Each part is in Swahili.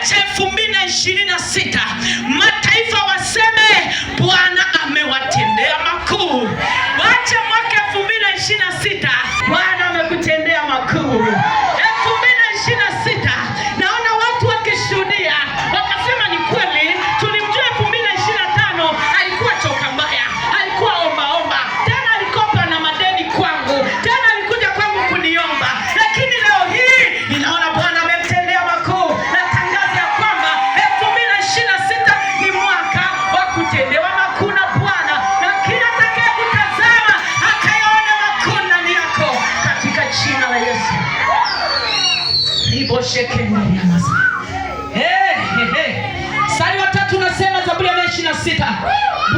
Wacha 2026 mataifa waseme Bwana amewatendea makuu. Wacha mwaka 2026 Bwana amekutendea makuu. 2026 naona watu wakishuhudia wakasema ni kweli, tulimjua 2025 alikuwa choka mbaya, alikuwa omba tena, alikopa na madeni kwangu, tena alikuja kwangu kuniomba, lakini leo hii ninaona Bwana amemtendea makuu. Natangaza ya kwamba 2026 ni mwaka wa kutendewa makuu na Bwana, na kila atakayekutazama akayaone makuu ndani yako katika jina la Yesu. Mstari wa 3 unasema, Zaburi ya 126,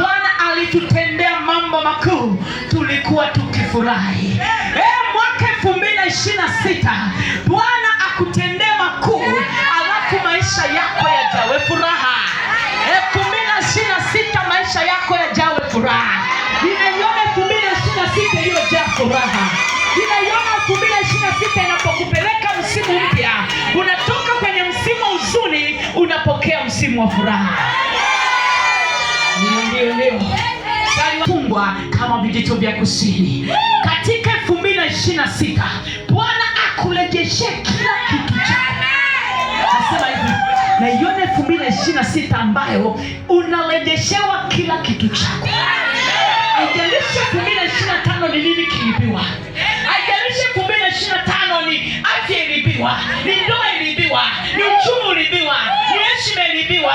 Bwana alitutendea mambo makuu, tulikuwa tukifurahi. Mwaka 2026 Bwana akutendea makuu, alafu maisha yako yajawe furaha. 2026 maisha yako yajawe furaha. Ninaiona 2026 iliyojaa furaha. Ninaiona 2026 inapokupeleka msimu mpya, unatoka kwenye msimu wa huzuni unapokea msimu wa furaha. Ndio. Sali fungwa kama vijito vya kusini. Katika 2026 Bwana akurejeshe kila kitu chako. Nasema hivi, naiona 2026 ambayo unarejeshewa kila kitu chako. Haijalishi 2025 ni nini kilibiwa. Haijalishi 2025 ni afya ilibiwa, ni ndoa ilibiwa, ni uchumi ulibiwa, ni heshima ilibiwa,